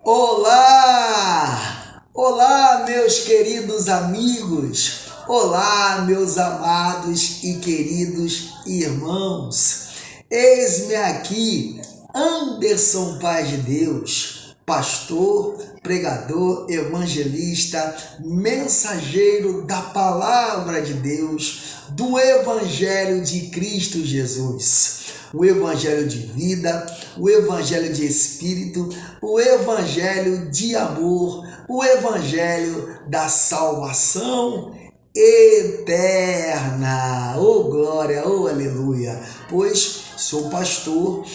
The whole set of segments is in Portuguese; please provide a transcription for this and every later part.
Olá! Olá, meus queridos amigos! Olá, meus amados e queridos irmãos! Eis-me aqui, Anderson Paz de Deus, pastor, pregador, evangelista, mensageiro da palavra de Deus, do Evangelho de Cristo Jesus. O evangelho de vida, o evangelho de espírito, o evangelho de amor, o evangelho da salvação eterna. Oh glória, oh aleluia. Pois sou pastor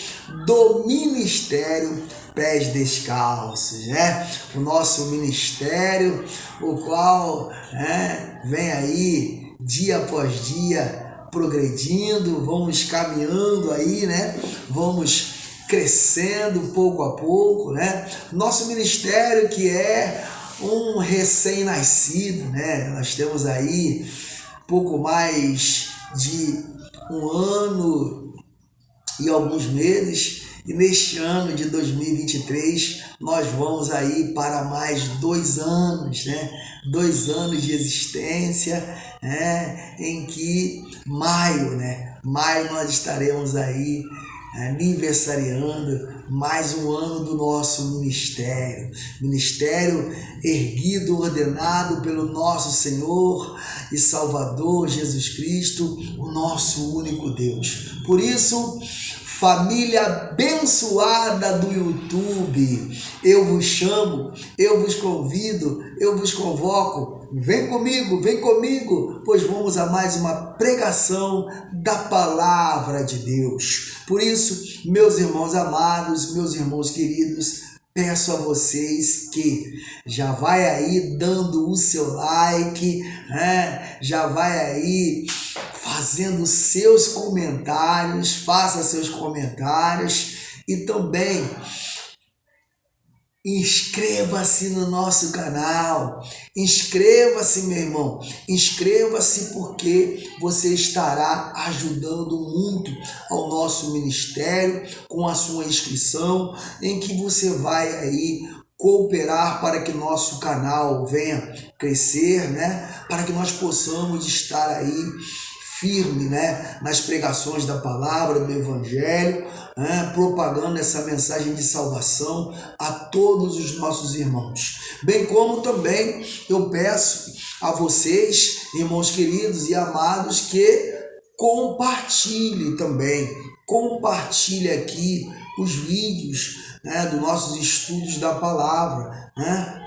do ministério Pés Descalços, né? O nosso ministério, o qual vem aí dia após dia progredindo, vamos caminhando aí, né? Vamos crescendo pouco a pouco, né? Nosso ministério que é um recém-nascido, né? Nós temos aí pouco mais de um ano e alguns meses, e neste ano de 2023 nós vamos aí para mais 2 anos, né? 2 anos de existência, em que maio nós estaremos aí aniversariando mais um ano do nosso ministério erguido, ordenado pelo nosso Senhor e Salvador Jesus Cristo, o nosso único Deus. Por isso, família abençoada do YouTube, eu vos chamo, eu vos convido, eu vos convoco, vem comigo, pois vamos a mais uma pregação da palavra de Deus. Por isso, meus irmãos amados, meus irmãos queridos, peço a vocês que já vai aí dando o seu like, já vai aí fazendo seus comentários, faça seus comentários e também inscreva-se no nosso canal, inscreva-se, meu irmão, inscreva-se porque você estará ajudando muito ao nosso ministério com a sua inscrição, em que você vai aí cooperar para que nosso canal venha crescer, para que nós possamos estar aí firme, nas pregações da palavra, do evangelho, propagando essa mensagem de salvação a todos os nossos irmãos. Bem como também eu peço a vocês, irmãos queridos e amados, que compartilhem também, compartilhe aqui os vídeos dos nossos estudos da palavra,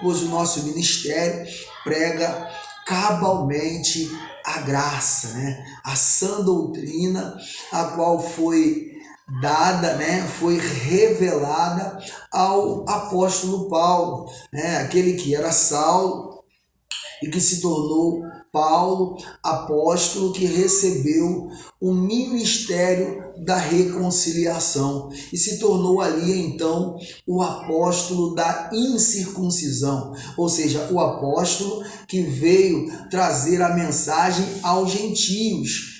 pois o nosso ministério prega cabalmente a graça, a sã doutrina, a qual foi dada, foi revelada ao apóstolo Paulo, aquele que era Saulo e que se tornou Paulo, apóstolo, que recebeu o ministério da reconciliação e se tornou ali então o apóstolo da incircuncisão, ou seja, o apóstolo que veio trazer a mensagem aos gentios,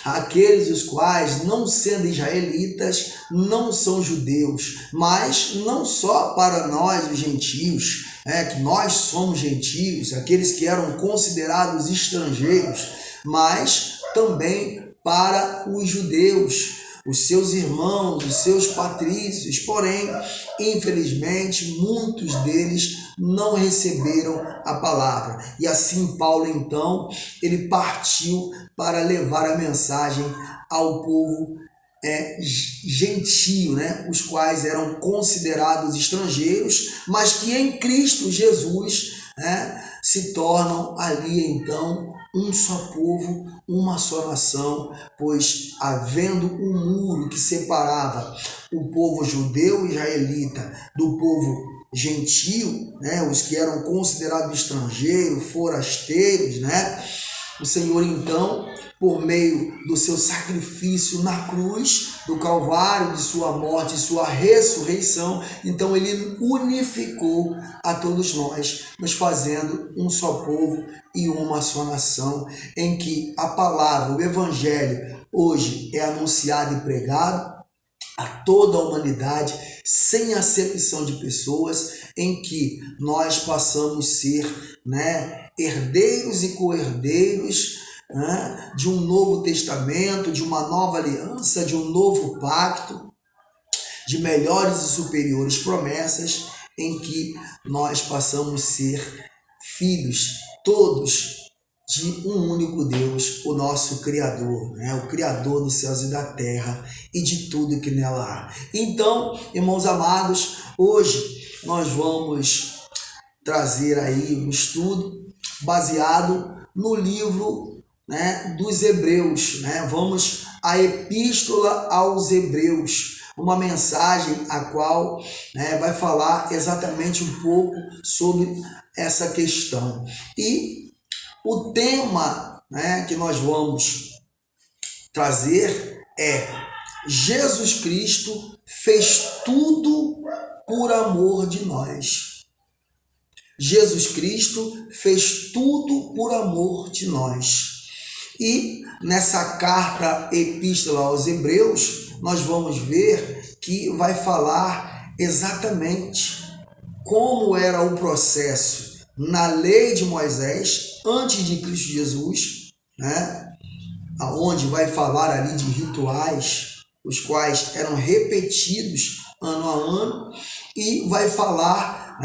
aqueles os quais, não sendo israelitas, não são judeus, mas não só para nós os gentios, que nós somos gentios, aqueles que eram considerados estrangeiros, mas também para os judeus, os seus irmãos, os seus patrícios. Porém, infelizmente, muitos deles não receberam a palavra. E assim Paulo, então, ele partiu para levar a mensagem ao povo gentio, os quais eram considerados estrangeiros, mas que em Cristo Jesus se tornam ali então um só povo, uma só nação, pois havendo um muro que separava o povo judeu e israelita do povo gentio, os que eram considerados estrangeiros, forasteiros, o Senhor então, por meio do seu sacrifício na cruz, do Calvário, de sua morte e sua ressurreição, então ele unificou a todos nós, nos fazendo um só povo e uma só nação, em que a palavra, o evangelho, hoje é anunciado e pregado a toda a humanidade, sem acepção de pessoas, em que nós passamos a ser, herdeiros e co-herdeiros, de um novo testamento, de uma nova aliança, de um novo pacto, de melhores e superiores promessas, em que nós passamos a ser filhos todos de um único Deus, o nosso Criador, o Criador dos céus e da terra e de tudo que nela há. Então, irmãos amados, hoje nós vamos trazer aí um estudo baseado no livro dos Hebreus. Vamos à Epístola aos Hebreus, uma mensagem a qual vai falar exatamente um pouco sobre essa questão. E o tema que nós vamos trazer é: Jesus Cristo fez tudo por amor de nós. Jesus Cristo fez tudo por amor de nós. E nessa carta Epístola aos Hebreus, nós vamos ver que vai falar exatamente como era o processo na lei de Moisés, antes de Cristo Jesus, onde vai falar ali de rituais, os quais eram repetidos ano a ano, e vai falar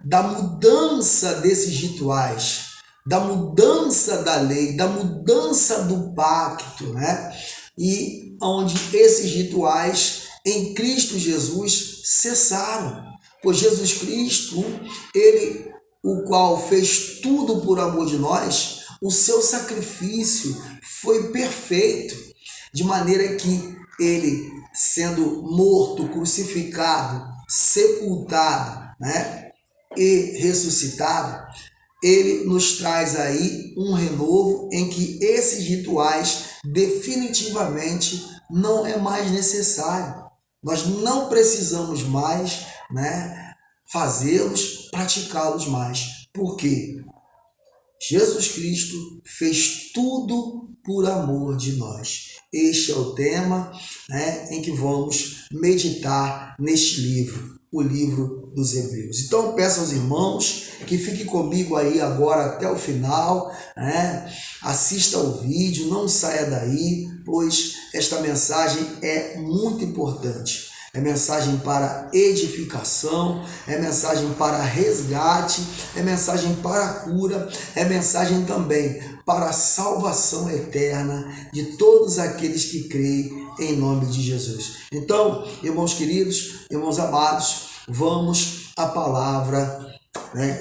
da mudança desses rituais, da mudança da lei, da mudança do pacto, e onde esses rituais em Cristo Jesus cessaram, pois Jesus Cristo, ele, o qual fez tudo por amor de nós, o seu sacrifício foi perfeito, de maneira que ele, sendo morto, crucificado, sepultado, e ressuscitado, ele nos traz aí um renovo em que esses rituais definitivamente não é mais necessário. Nós não precisamos mais, fazê-los, praticá-los mais. Por quê? Jesus Cristo fez tudo por amor de nós. Este é o tema em que vamos meditar neste livro, o livro dos Hebreus. Então peço aos irmãos que fiquem comigo aí agora até o final, assista ao vídeo, não saia daí, pois esta mensagem é muito importante. É mensagem para edificação, é mensagem para resgate, é mensagem para cura, é mensagem também para a salvação eterna de todos aqueles que creem em nome de Jesus. Então, irmãos queridos, irmãos amados, vamos à palavra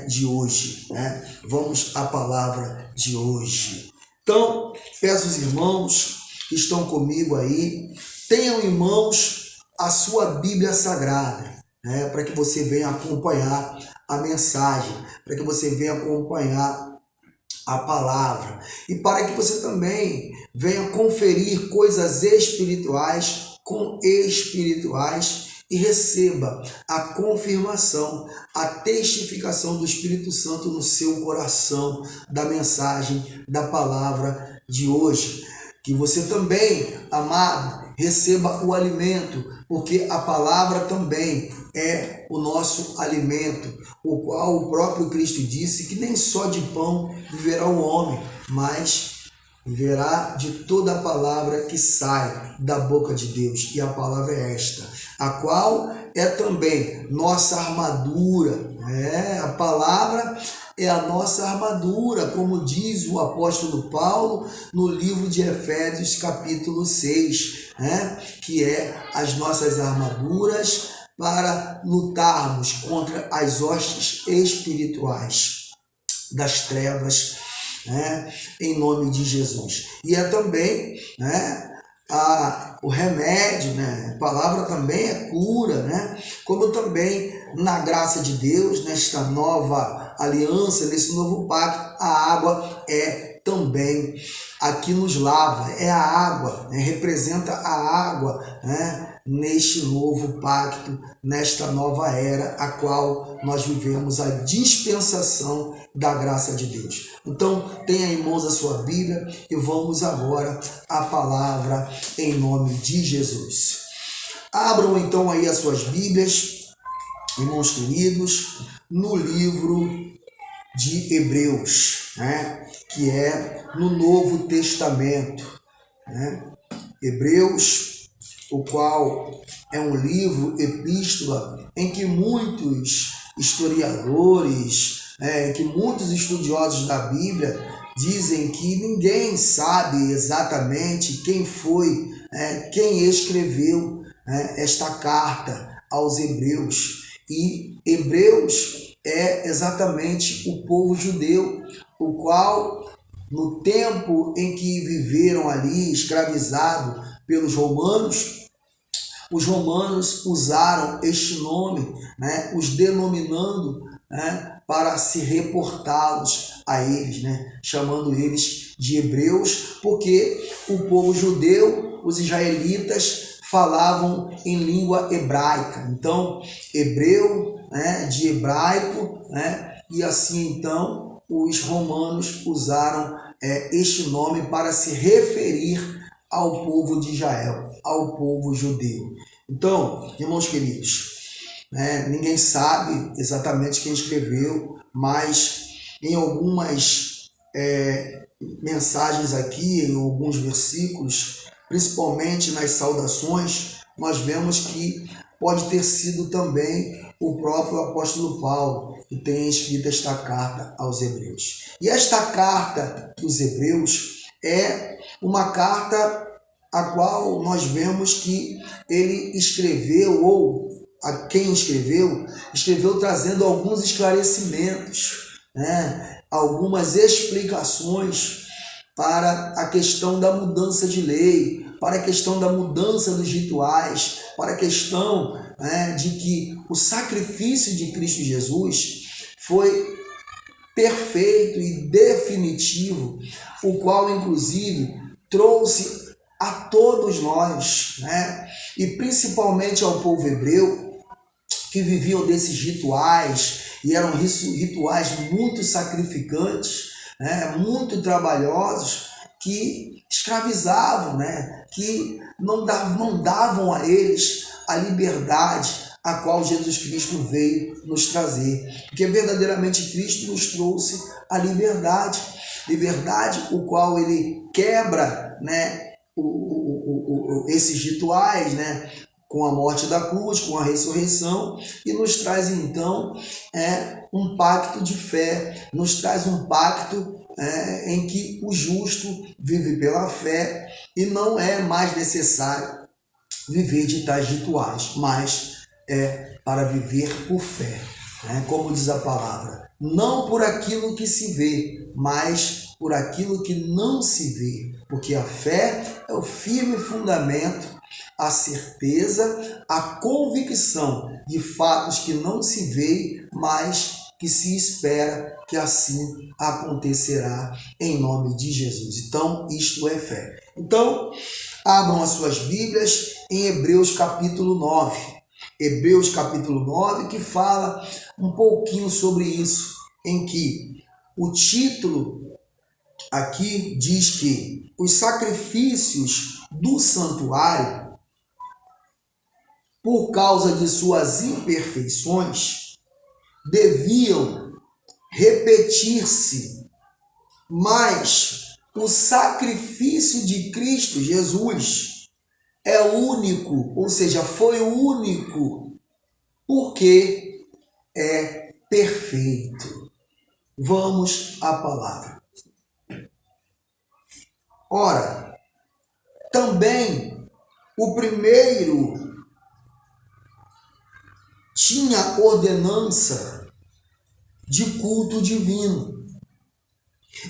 de hoje. Vamos à palavra de hoje. Então, peço aos irmãos que estão comigo aí, tenham em mãos a sua Bíblia Sagrada, para que você venha acompanhar a mensagem, para que você venha acompanhar a palavra e para que você também venha conferir coisas espirituais com espirituais e receba a confirmação, a testificação do Espírito Santo no seu coração da mensagem, da palavra de hoje. Que você também, amado, receba o alimento, porque a palavra também é o nosso alimento, o qual o próprio Cristo disse que nem só de pão viverá o homem, mas viverá de toda a palavra que sai da boca de Deus. E a palavra é esta, a qual é também nossa armadura. A palavra é a nossa armadura, como diz o apóstolo Paulo no livro de Efésios capítulo 6, que é as nossas armaduras para lutarmos contra as hostes espirituais das trevas, em nome de Jesus. E é também o remédio, a palavra também é cura, como também na graça de Deus, nesta nova aliança, nesse novo pacto, a água é também a que nos lava, é a água, representa a água, neste novo pacto, nesta nova era, a qual nós vivemos a dispensação da graça de Deus. Então, tenha em mãos a sua Bíblia e vamos agora à palavra em nome de Jesus. Abram então aí as suas Bíblias, irmãos queridos, no livro de Hebreus, né? Que é no Novo Testamento, né? Hebreus, o qual é um livro, epístola, em que muitos historiadores, que muitos estudiosos da Bíblia dizem que ninguém sabe exatamente quem foi, quem escreveu esta carta aos Hebreus. E Hebreus é exatamente o povo judeu, o qual, no tempo em que viveram ali escravizados pelos romanos, os romanos usaram este nome, os denominando, para se reportá-los a eles, chamando eles de hebreus, porque o povo judeu, os israelitas, falavam em língua hebraica. Então, hebreu, de hebraico, e assim então os romanos usaram este nome para se referir ao povo de Israel, ao povo judeu. Então, irmãos queridos, ninguém sabe exatamente quem escreveu, mas em algumas mensagens aqui, em alguns versículos, principalmente nas saudações, nós vemos que pode ter sido também o próprio apóstolo Paulo que tenha escrito esta carta aos Hebreus. E esta carta dos Hebreus é uma carta a qual nós vemos que ele escreveu, ou a quem escreveu trazendo alguns esclarecimentos, algumas explicações para a questão da mudança de lei, para a questão da mudança dos rituais, para a questão de que o sacrifício de Cristo Jesus foi perfeito e definitivo, o qual inclusive trouxe a todos nós, e principalmente ao povo hebreu, que viviam desses rituais, e eram rituais muito sacrificantes, muito trabalhosos, que escravizavam, que não davam a eles a liberdade a qual Jesus Cristo veio nos trazer. Porque verdadeiramente Cristo nos trouxe a liberdade, o qual ele quebra, esses rituais, com a morte da cruz, com a ressurreição, e nos traz então um pacto de fé, nos traz um pacto em que o justo vive pela fé e não é mais necessário viver de tais rituais, mas para viver por fé, como diz a palavra, não por aquilo que se vê, mas por aquilo que não se vê, porque a fé é o firme fundamento, a certeza, a convicção de fatos que não se vê, mas que se espera que assim acontecerá em nome de Jesus. Então, isto é fé. Então, abram as suas Bíblias em Hebreus capítulo 9. Hebreus capítulo 9, que fala um pouquinho sobre isso, em que o título aqui diz que os sacrifícios do santuário, por causa de suas imperfeições, deviam repetir-se, mas o sacrifício de Cristo Jesus é único, ou seja, foi único, porque é perfeito. Vamos à palavra. Ora, também o primeiro tinha ordenança de culto divino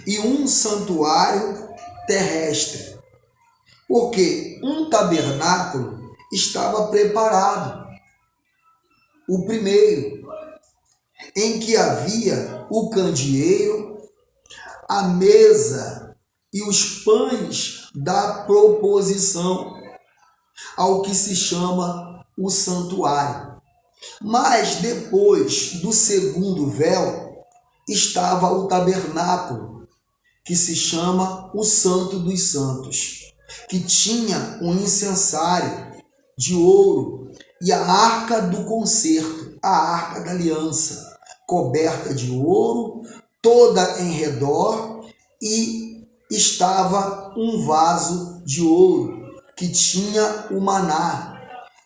e um santuário terrestre, porque um tabernáculo estava preparado, o primeiro, em que havia o candeeiro, a mesa e os pães da proposição, ao que se chama o santuário. Mas depois do segundo véu estava o tabernáculo, que se chama o Santo dos Santos, que tinha um incensário de ouro, e a arca do concerto, a arca da aliança, coberta de ouro, toda em redor, e estava um vaso de ouro que tinha o maná,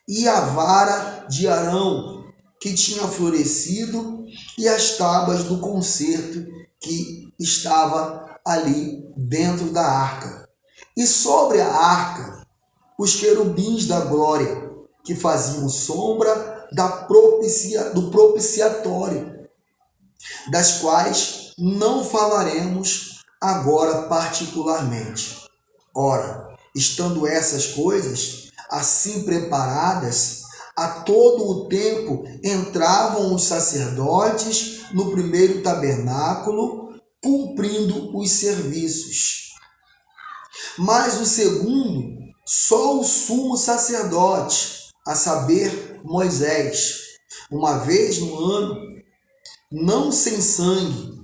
e a vara de Arão que tinha florescido, e as tábuas do concerto que estava ali dentro da arca. E sobre a arca, os querubins da glória, que faziam sombra do propiciatório, das quais não falaremos agora particularmente. Ora, estando essas coisas assim preparadas, a todo o tempo entravam os sacerdotes no primeiro tabernáculo, cumprindo os serviços. Mas o segundo, só o sumo sacerdote, a saber, Moisés, uma vez no ano, não sem sangue,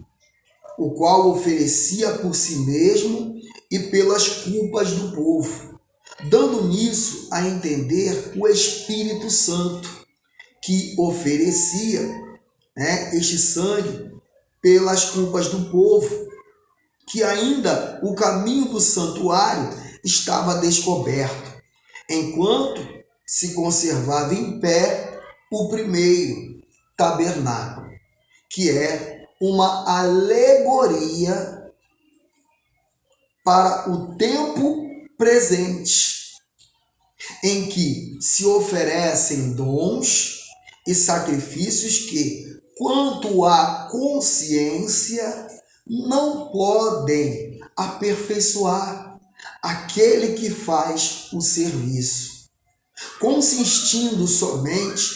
o qual oferecia por si mesmo e pelas culpas do povo, dando nisso a entender o Espírito Santo, que oferecia, este sangue pelas culpas do povo, que ainda o caminho do santuário estava descoberto, enquanto se conservava em pé o primeiro tabernáculo, que é uma alegoria para o tempo presente, em que se oferecem dons e sacrifícios que, quanto à consciência, não podem aperfeiçoar aquele que faz o serviço, consistindo somente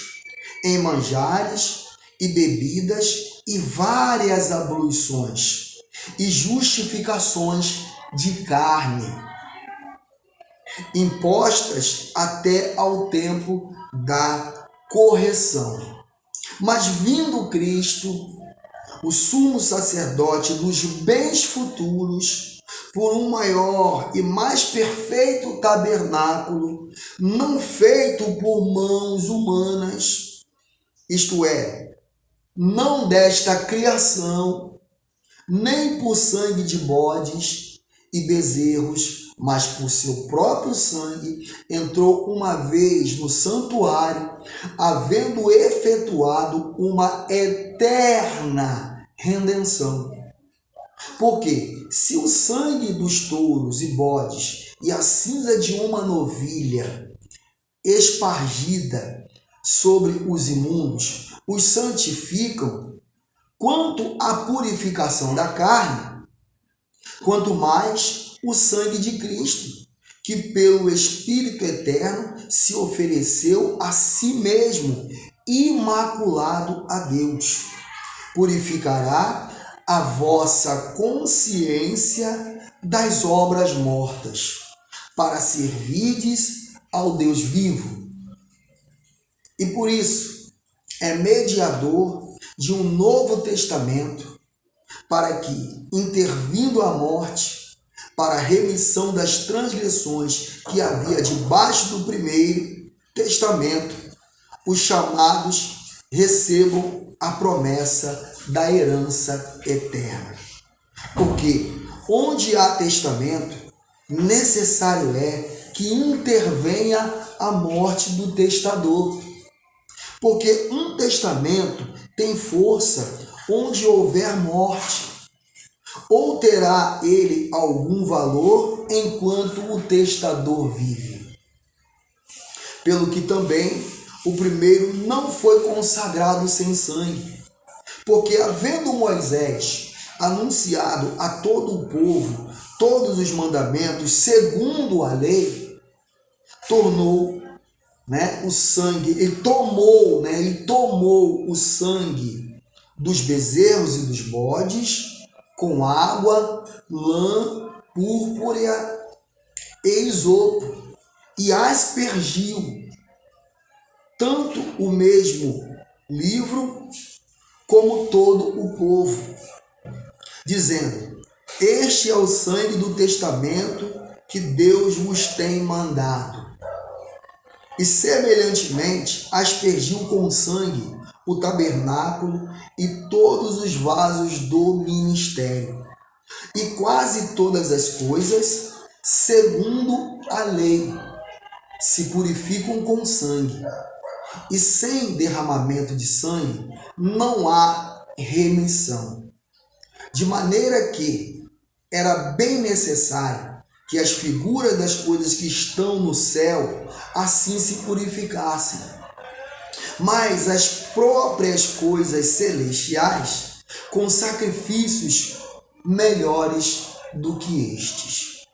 em manjares e bebidas e várias abluições e justificações de carne, impostas até ao tempo da correção. Mas vindo Cristo, o sumo sacerdote dos bens futuros, por um maior e mais perfeito tabernáculo, não feito por mãos humanas, isto é, não desta criação, nem por sangue de bodes e bezerros, mas por seu próprio sangue, entrou uma vez no santuário, havendo efetuado uma eterna redenção. Porque se o sangue dos touros e bodes e a cinza de uma novilha espargida sobre os imundos os santificam, quanto à purificação da carne, quanto mais o sangue de Cristo, que pelo Espírito Eterno se ofereceu a si mesmo, imaculado a Deus, purificará a vossa consciência das obras mortas, para servirdes ao Deus vivo. E por isso é mediador de um novo testamento, para que, intervindo a morte, para a remissão das transgressões que havia debaixo do primeiro testamento, os chamados recebam a promessa da herança eterna. Porque onde há testamento, necessário é que intervenha a morte do testador. Porque um testamento tem força onde houver morte, ou terá ele algum valor enquanto o testador vive. Pelo que também o primeiro não foi consagrado sem sangue, porque havendo Moisés anunciado a todo o povo todos os mandamentos segundo a lei, tornou o sangue, ele tomou o sangue dos bezerros e dos bodes com água, lã, púrpura e isopo e aspergiu tanto o mesmo livro como todo o povo, dizendo: este é o sangue do testamento que Deus vos tem mandado. E semelhantemente aspergiu com sangue o tabernáculo e todos os vasos do ministério, e quase todas as coisas, segundo a lei, se purificam com sangue, e sem derramamento de sangue não há remissão. De maneira que era bem necessário que as figuras das coisas que estão no céu assim se purificassem. Mas as próprias coisas celestiais com sacrifícios melhores do que estes.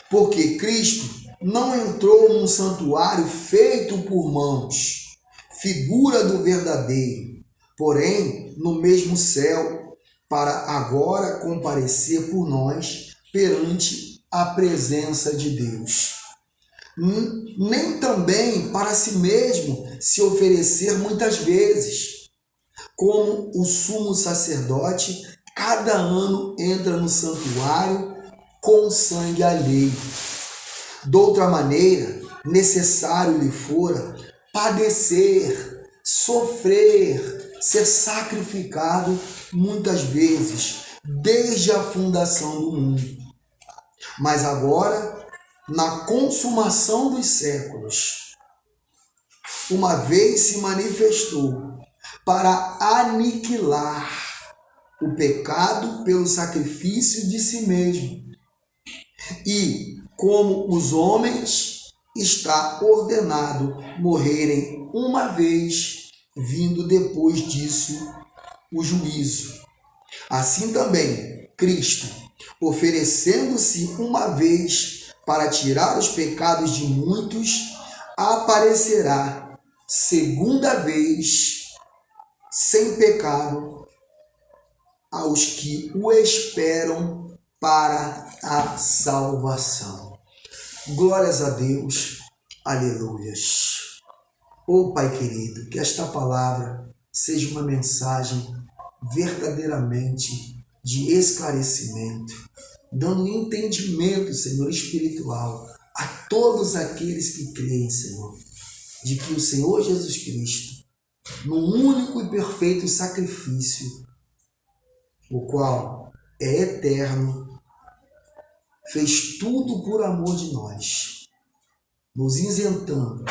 Porque Cristo não entrou num santuário feito por mãos, figura do verdadeiro, porém no mesmo céu, para agora comparecer por nós perante a presença de Deus. Nem também para si mesmo se oferecer muitas vezes, como o sumo sacerdote cada ano entra no santuário com sangue alheio. Doutra maneira, necessário lhe fora padecer, sofrer, ser sacrificado muitas vezes, desde a fundação do mundo. Mas agora, na consumação dos séculos, uma vez se manifestou para aniquilar o pecado pelo sacrifício de si mesmo. E, como os homens, está ordenado morrerem uma vez, vindo depois disso o juízo. Assim também, Cristo, oferecendo-se uma vez para tirar os pecados de muitos, aparecerá segunda vez, sem pecado, aos que o esperam para a salvação. Glórias a Deus, aleluias. Pai querido, que esta palavra seja uma mensagem verdadeiramente de esclarecimento, dando entendimento, Senhor, espiritual a todos aqueles que creem, Senhor, de que o Senhor Jesus Cristo, num único e perfeito sacrifício, o qual é eterno, fez tudo por amor de nós, nos isentando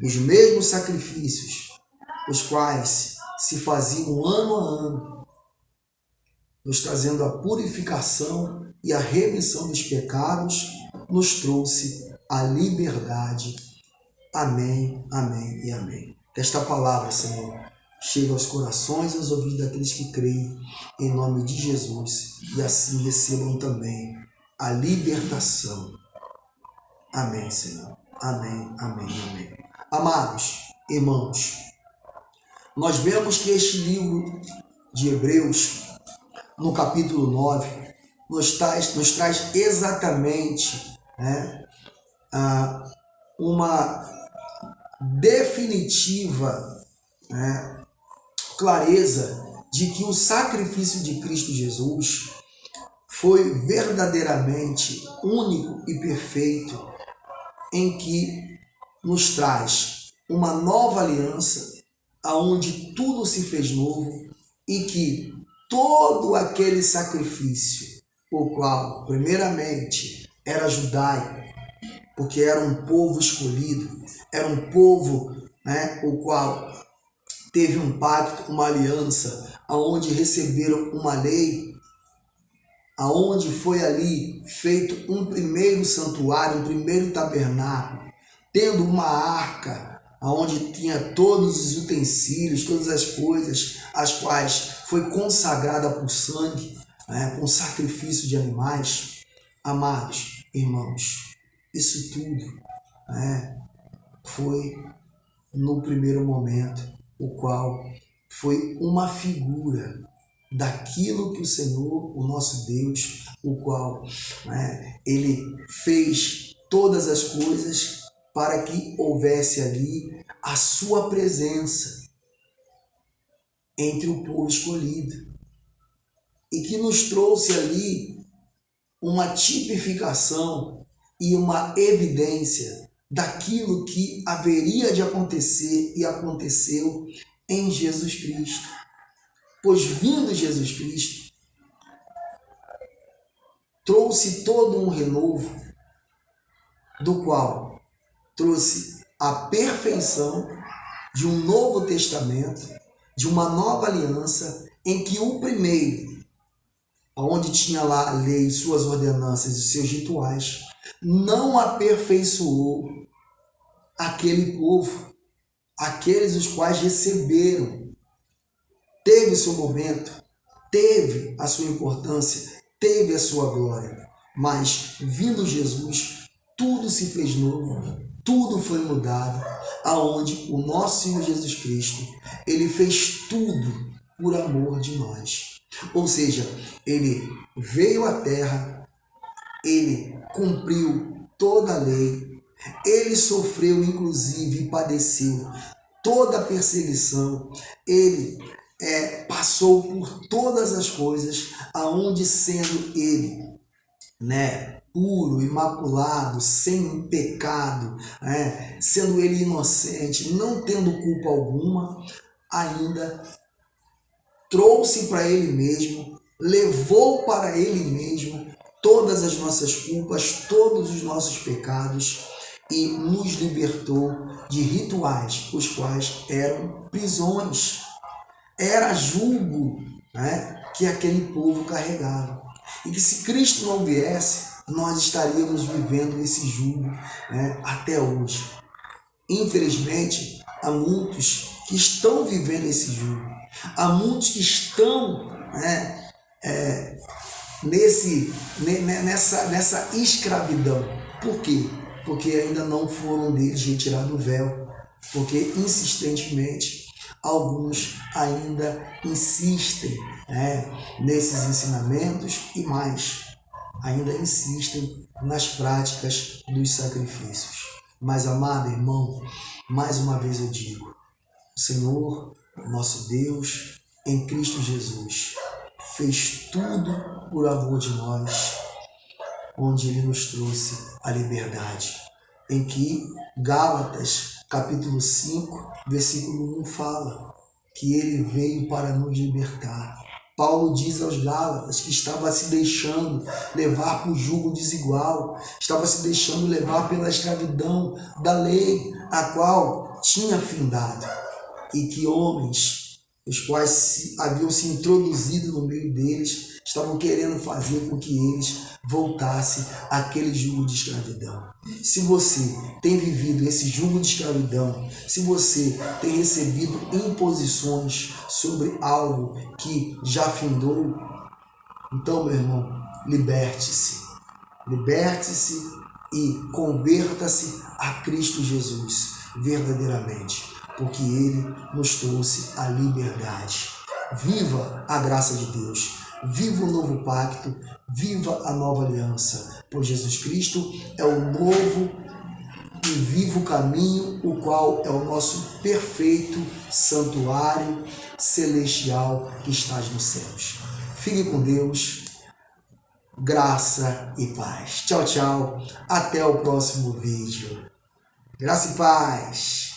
os mesmos sacrifícios, os quais se faziam ano a ano, nos trazendo a purificação e a remissão dos pecados, nos trouxe a liberdade. Amém, amém e amém. Que esta palavra, Senhor, chegue aos corações e aos ouvidos daqueles que creem, em nome de Jesus, e assim recebam também a libertação. Amém, Senhor. Amém, amém, amém. Amados irmãos, nós vemos que este livro de Hebreus, no capítulo 9, nos traz exatamente, uma definitiva, clareza de que o sacrifício de Cristo Jesus foi verdadeiramente único e perfeito, em que nos traz uma nova aliança, aonde tudo se fez novo, e que todo aquele sacrifício, o qual primeiramente era judaico, porque era um povo escolhido, era um povo, o qual teve um pacto, uma aliança, aonde receberam uma lei, aonde foi ali feito um primeiro santuário, um primeiro tabernáculo, tendo uma arca, aonde tinha todos os utensílios, todas as coisas, as quais foi consagrada por sangue, com sacrifício de animais. Amados irmãos, isso tudo foi no primeiro momento, o qual foi uma figura daquilo que o Senhor, o nosso Deus, o qual Ele fez todas as coisas para que houvesse ali a sua presença entre o povo escolhido, e que nos trouxe ali uma tipificação e uma evidência daquilo que haveria de acontecer e aconteceu em Jesus Cristo. Pois vindo Jesus Cristo, trouxe todo um renovo, do qual trouxe a perfeição de um novo testamento, de uma nova aliança, em que o primeiro, onde tinha lá a lei, suas ordenanças e seus rituais, não aperfeiçoou aquele povo, aqueles os quais receberam. Teve seu momento, teve a sua importância, teve a sua glória, mas vindo Jesus, tudo se fez novo, tudo foi mudado, aonde o nosso Senhor Jesus Cristo, ele fez tudo por amor de nós. Ou seja, ele veio à terra, ele cumpriu toda a lei, ele sofreu, inclusive, e padeceu toda a perseguição, ele passou por todas as coisas, aonde sendo ele, puro, imaculado, sem pecado, sendo ele inocente, não tendo culpa alguma, ainda trouxe para ele mesmo, levou para ele mesmo todas as nossas culpas, todos os nossos pecados e nos libertou de rituais, os quais eram prisões, era jugo que aquele povo carregava. E que se Cristo não viesse, nós estaríamos vivendo esse jugo até hoje. Infelizmente, há muitos que estão vivendo esse jugo. Há muitos que estão nessa escravidão. Por quê? Porque ainda não foram deles retirado o véu. Porque insistentemente alguns ainda insistem nesses ensinamentos e mais, ainda insistem nas práticas dos sacrifícios. Mas, amado irmão, mais uma vez eu digo, o Senhor, nosso Deus, em Cristo Jesus, fez tudo por amor de nós, onde Ele nos trouxe a liberdade, em que Gálatas, capítulo 5, versículo 1 fala que Ele veio para nos libertar. Paulo diz aos Gálatas que estava se deixando levar por jugo desigual, estava se deixando levar pela escravidão da lei, a qual tinha findado, e que homens, os quais haviam se introduzido no meio deles, estavam querendo fazer com que eles voltassem àquele jugo de escravidão. Se você tem vivido esse jugo de escravidão, se você tem recebido imposições sobre algo que já findou, então, meu irmão, liberte-se. Liberte-se e converta-se a Cristo Jesus verdadeiramente, porque Ele nos trouxe a liberdade. Viva a graça de Deus, viva o novo pacto, viva a nova aliança, pois Jesus Cristo é o novo e vivo caminho, o qual é o nosso perfeito santuário celestial que estás nos céus. Fique com Deus, graça e paz. Tchau, tchau, até o próximo vídeo. Graça e paz.